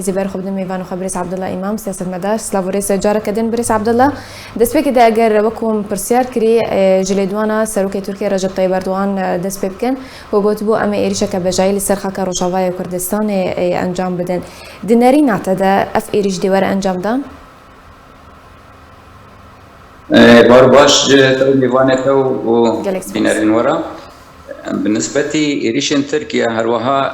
زیبر خوب دمیوان و خبریس عبدالله امام سیاست مدار سلاوریس جارا کدین بریس عبدالله دست به کده اگر وکم پرسیار کری جلیدوانا سروک ترکیه رجب طیب اردوغان دست به بکن و بوتبو اما ایریشه که بجایل سرخاک روشاوای کردستان انجام بدن دنری نعتده اف ایریش دیوار انجام دان؟ بار باش تو ديوانته وبنارين ورا بالنسبة إيريشن تركيا هروها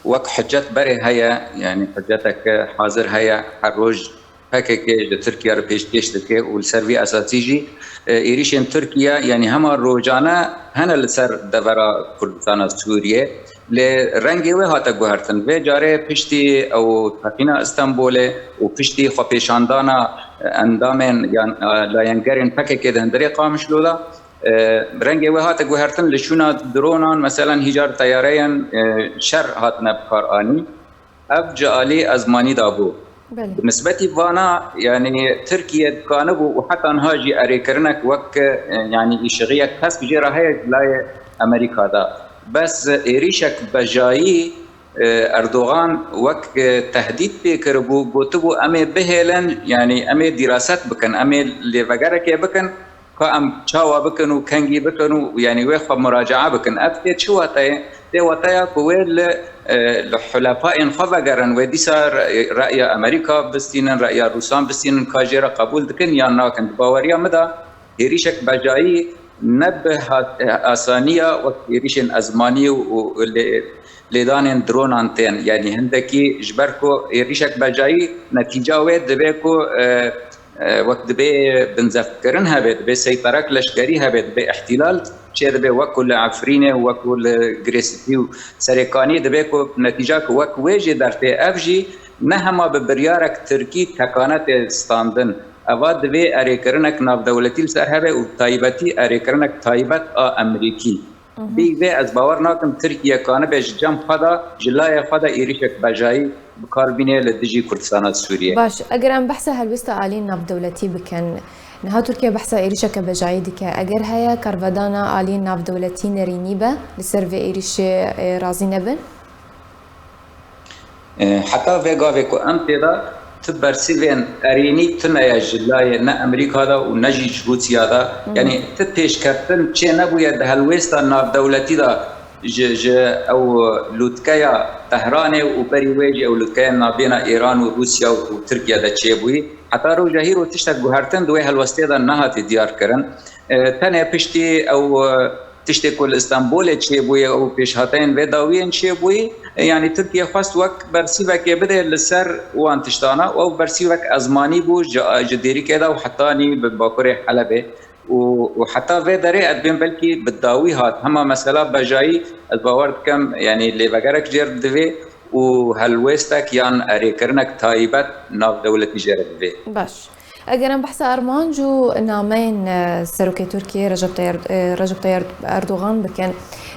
وك حجات بري هيا يعني حجاتك حاضر هيا الروج هكاك تركيا ربيش تشتكي والسربي أساسيجي إيريشن تركيا يعني هما الروجانا هنا لسر دورا كردستان سوريا لرنگی و هات گوهرتن و جاره پشتی او تقینا استانبول و پشتی خپیشاندانا اندامن یا لاینگرین پکه که دندری قامش لولا رنگی و هات گوهرتن لشونا درونان مثلا هجار طیارین شر هات نبکار آنی اب جالی ازمانی دابو بالنسبة وانا يعني تركيا كانوا وحتى انهاجي اريكرنك وك يعني يشغيك بس بجيرا هي لا امريكا دا بس إيريشك بجاي أردوغان وك تهديد بكربو بوتبو أمي بهلن يعني أمي دراسات بكن أمي لفجرك بكن كأم شاوا بكن وكنجي بكن يعني ويخ مراجعة بكن أبتدي شو هتاي ده وتايا كويل الحلفاء خفجرن ودي صار رأي أمريكا بستينن رأي روسان بستينن كاجرا قبول دكن يا ناكن باوريا مدى إيريشك بجاي نبه آسانية وكيريشن أزماني ولدان درون أنتين يعني هندكي جبركو إيريشك بجاي نتيجة ويد دبيكو وقت دبي بنذكرن هبت بسيطرة لشكري هبت باحتلال شيء دبي وكل عفرينه وكل جريسيو سرقاني دبيكو نتيجة وك ويجي درتي أفجي نهما ببريارك تركي تكانت ستاندن اواد دوی اریکرنک ناف دولتی سرهبه و تایبتی اریکرنک تایبت امریکی بیگه از باور ناکم ترکیه کانه بیش جم خدا جلای خدا ایریشک بجایی بکاربینه لدجی کردستان سوریه باش اگر ام بحث هلوستا آلین ناف دولتی بکن نها ترکیه بحث ایریشک بجایی دیکه اگر هیا کارودانا آلین ناف دولتی نرینی به لسر و ایریش رازی نبن حتی ویگا ویکو امتدا تبرسيفين أريني تنايا جلاي نا أمريكا دا ونجي جبوتيا دا يعني تبيش كرتن شيء نبويا ده هالويستا ناف دولتي دا ج أو لوتكايا طهران وبريويجي أو لوتكايا نابينا إيران وروسيا وتركيا دا شيء بوي حتى رو جاهير وتشتك جوهرتن دوي هالوستي دا نهات ديار كرن تانيا بيشتي أو تشتي كل اسطنبول شيء بوي أو بيش هاتين وداوين شيء بوي يعني تركيا خواست وقت برسيفك يبدأ للسر وان تشتانا أو برسيفك أزماني بو جديري كده وحطاني بباكوري حلبة وحتى في دري بين بلكي بالداوي هات هما مسألة بجاي الباورد كم يعني اللي بقرك جرد دوي وهالويستك يان أريكرنك تايبت ناف دولة جرد دوي باش اگر بحث ارمان جو نامين سروك تركيا رجب طيب اردوغان بكن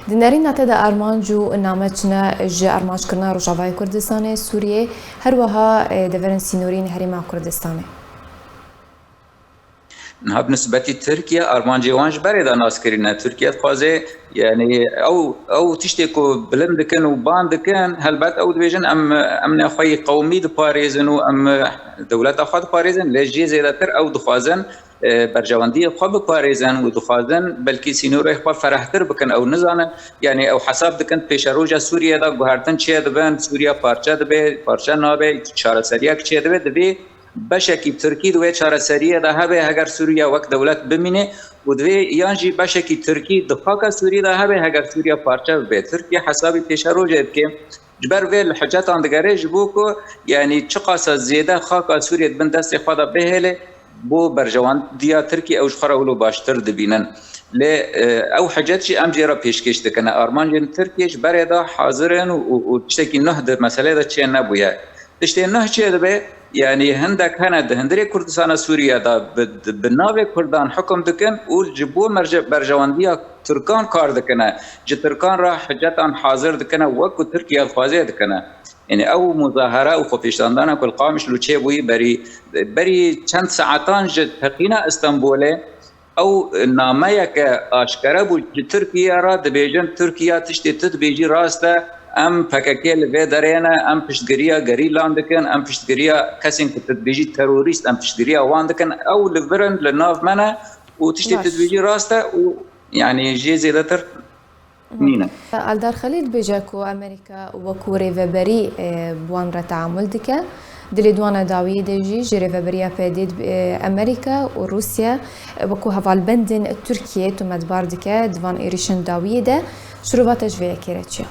دنارين نتدا ارمان جو نامتنا ج ارمانش كرنا روجاوای كردستان سوريا هر وها دفرن سينورين هريما كردستان نها بالنسبة تركيا أرمان جوانج بريدا ناس كرينا تركيا خوازي يعني أو تشتكو بلند كان وباند كان هالبات أو دبيجن أم نخوي قومي دباريزن وأم دولات أخوات باريزن لجي زيادتر أو دخوازن برجواندية خب باريزن ودخوازن بلكي سينور إخوة فرحتر بكن أو نزانا يعني أو حساب دكن بيشروجا سوريا دا جوهرتن چه دبن سوريا پارچه دبي پارچه نابي چارة سرياك چه دبي بشكي تركي دوي چارة سرية ده هبه اگر سوريا وقت دولت بمينه ودوي يانجي بشكي تركي دخاك سوريا ده هبه اگر سوريا پارچه به تركيا حسابي پیشرو جد که جبر وی الحجات اندگره جبوكو يعني چقاسا زياده خاك سوريا بن دست خدا بهله بو برجوان ديا تركي او جخرا ولو باشتر دبينن ل او حاجات شي ام جيرا پیشکش دکنه ارمان تركيا جبر ده حاضرن وتشتكي نهد مساله ده چه نبويا تشتي نه چه ده يعني هندك هند هندري كردستان سوريا دا بالناوي كردان حكم دكن والجبو مرجع برجوانديا تركان كار دكنا ج تركان راح حجتان حاضر دكنا وكو تركيا فازي دكنا يعني او مظاهره او خفيشتاندانا كل قامش لو تشيبوي بري چند ساعتان ج تقينا اسطنبول او نامه که آشکاره بود که ترکیه را دبیجن ترکیه تشتی تدبیجی راسته ام فككل في درينا ام بشتغريا غريلاندكن ام بشتغريا كاسين كتدبيجي تيروريست ام بشتغريا واندكن او لفرن لناف منا وتشتي تدبيجي راستا يعني جي زيادتر نينا الدار خليل بيجاكو امريكا وكوري فبري بوان تعامل دكا دلي دوانا داوي ديجي جري فبريا بيديد امريكا وروسيا وكو هفال بندن تركيا تمدبار دكا دوان ايريشن داوي ده شروباتش في كيرتشي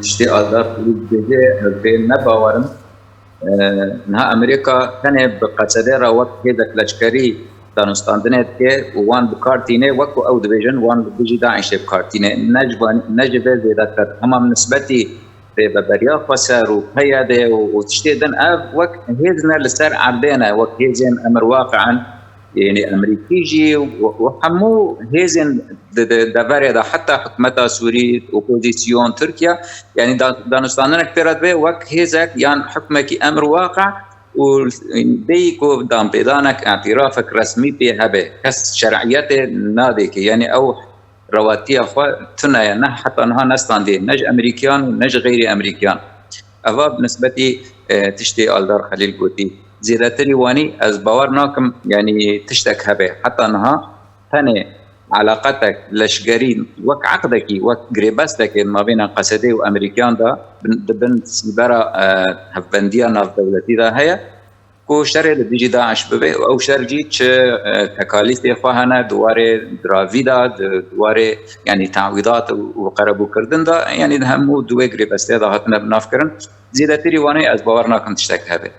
تشتي الدار بيجي في نباورن نها امريكا كان بقصدره وقت هذا لشكري دانستاندنت كي وان بكارتينه وكو او ديفيجن وان بيجي داعش بكارتينه نجب زيادة اما نسبتي ببريا فسر وقياده وتشتيدن اف وقت هيزنا لسر عردنا وقت هيزن امر واقعا يعني امريكيجي وحمو هيزن دبريا حتى حكمتها سوري اوبوزيسيون تركيا يعني دانستاندنا كبيرات به وقت هيزك يعني حكمك امر واقع وديكو دام بيدانك اعترافك رسمي بها به كس شرعيته ناديك يعني او رواتي اخوة تنا نه حتى انها نستاندي نج امريكان ونج غير امريكان افا بالنسبه تشتي الدار خليل قوتي زيادتري واني از باورناكم يعني تشتك هبه حتى انها ثاني علاقتك لشجرين وك عقدك وك غريباستك ما بين قصدي وامريكان دا بن سيبرا هفنديا ناف دولتي دا هي كو شر لديجي داعش ببه او شر جيتش تكاليف اخوانا دواره درافيدا دواره يعني تعويضات وقربو كردن دا يعني همو دوه غريباسته دا هاتنا بنافكرن زيادتري واني از باورنا كنت تشتك هبه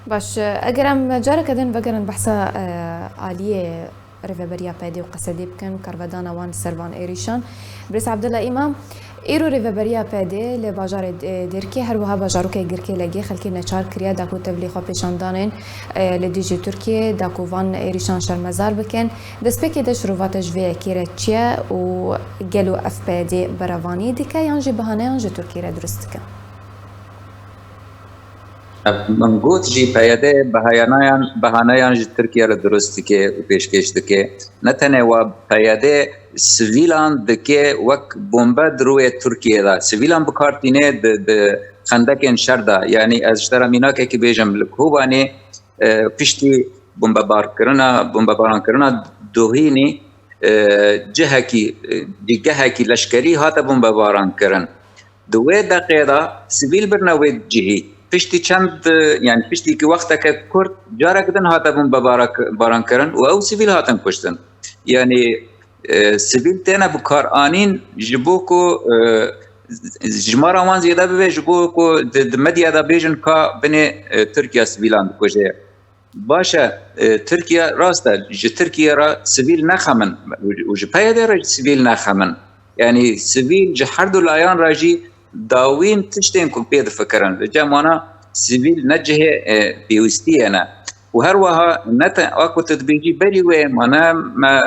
باش اجرم جارك دن بقرن بحثا آلية ريفابريا بادي وقصدي بكن كارفادانا وان سيرفان ايريشان بريس عبد الله امام ایرو ریوبریا پده ل بازار درکی هر وها بازارو که گرکی لگی خلکی نچار کریا داکو تبلیغ پیشاندانن ل دیجی ترکیه داکو وان ایریشان شرمزار بکن دسپکی دش رواتش وی کیرچیا و گلو اف پده بروانی دیکه یانجی بهانه یانجی ترکیه درست کن منگوت جی پیاده بهانه‌یان جی ترکیه را درست که و پیشکش دکه نتنه و پیاده سویلان دکه وک بمب دروی ترکیه دا سویلان بکارتینه د خندکن شردا یعنی از اشترا میناکه که بیجم لکوبانی پشتی بمباران کرنا دوهینی جهکی لشکری هاتا بمباران کرن دوی دقیقه سویل برنوی جهی پشتی چند يعني پشتی که وقتا که کرد جارک دن هاتا بمباران کرن و او سویل هاتن کشتن يعني سویل تینا بکار آنین جبو کو جمارا وان زیاده ببه جبو کو د مدیا دا بیجن که بین ترکیه سویلان بکشه باشه ترکیه راسته جه ترکیه را سویل نخمن و جه پیاده را سویل نخمن يعني سویل جه هر دو لایان را جی داوین تشتین کو بید فکرن جمعنا سویل نجه بیوستی انا و هر وها نتا اكو تدبيجي بري وين ما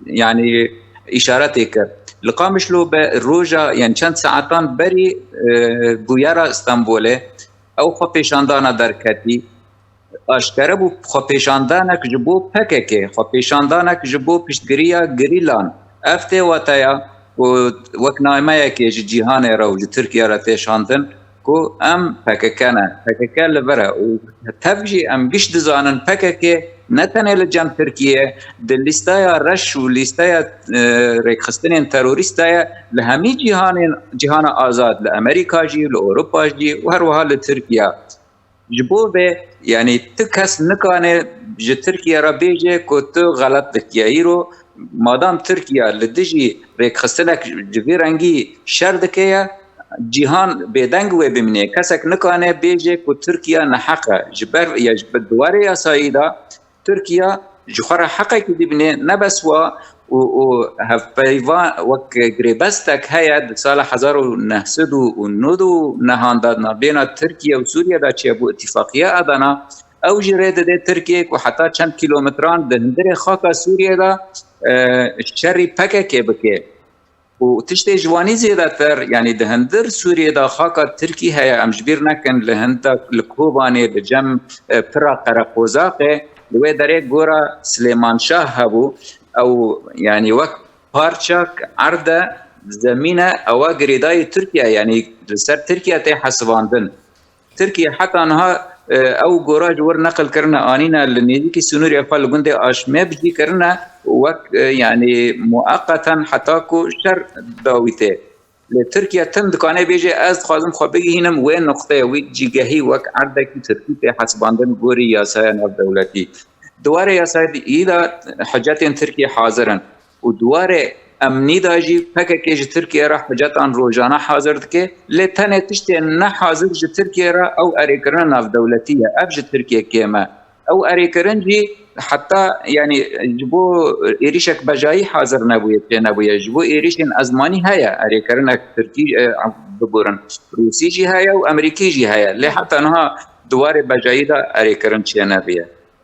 يعني اشارتي كر لقامش له بالروجا يعني چند ساعتان بري بويرا اسطنبول او خپیشاندانا درکتی اشکره بو خپیشاندانا جبو پککه خپیشاندانا جبو پشتگریا گریلان افته واتایا و وکنایمه که جهان را و ترکیه را تشاندن کو ام پککه لبره و تفجی ام گش دزانن پککه نتنه لجم ترکیه د لیستایا رش و لیستایا ریخستنین تروریستایا لهمی جهان آزاد لامریکا جی لاوروپا جی و هر وها لترکیه جبو به یعنی تکس نکانه ج ترکیه را بیجه کو تو غلط دکیایی رو مادام ترکیه لدجی ریخستنک جوی رنگی شر دکیه جهان بدنگ و بمنه کسک نکانه بیجه کو ترکیه نحقه جبر یا دواره یا سایدا تركيا جخرة حقك دبني نبسوا و هفبيفان وك غريبستك هيا سال 1990 ونودو نهاندنا بين تركيا وسوريا دا تشابو اتفاقية ادنا او جريد دي تركيا وحتى چند كيلومتران دندر خاكا سوريا دا شري بكك بكي وتشتي جواني زيادتر يعني دهندر سوريا دا خاكا تركي هيا امجبير نكن لهندا لكوباني بجم برا قرقوزاقي دوی داره گورا سلیمان شاه هبو او يعني وقت پارچاک عرض زمینه او گریدای ترکیه یعنی سر ترکیه تی حسواندن ترکیه حتی آنها او گوراج ور نقل کرنا آنینا لنیدی که سنوری فال گنده آشمه بجی کرنا وک یعنی مؤقتا حتی کو شر داویته لترکیه تم دکانه بیجه از خوازم خواه بگی هینم وی نقطه وی جیگهی وک عرده که ترکیه حسباندن گوری یاسای ناف دولتی دواره یاسای ایدا حجات ترکیه حاضرن و دواره امنی داجی پکه که جه ترکیه را حجات آن روزانه حاضر دکه لیتنه تشتی نه حاضر جه ترکیه را او اریکرن ناف دولتیه اب جه ترکیه کیمه او اریکرن جی حتی یعنی جبو ایریشک بجایی حاضر نبویه جبو ایریشن ازمانی هیا اریکرن ترکی ببورن روسی جی هیا و امریکی جی هیا لی حتی انها دوار بجایی دا اریکرن چیه نبیه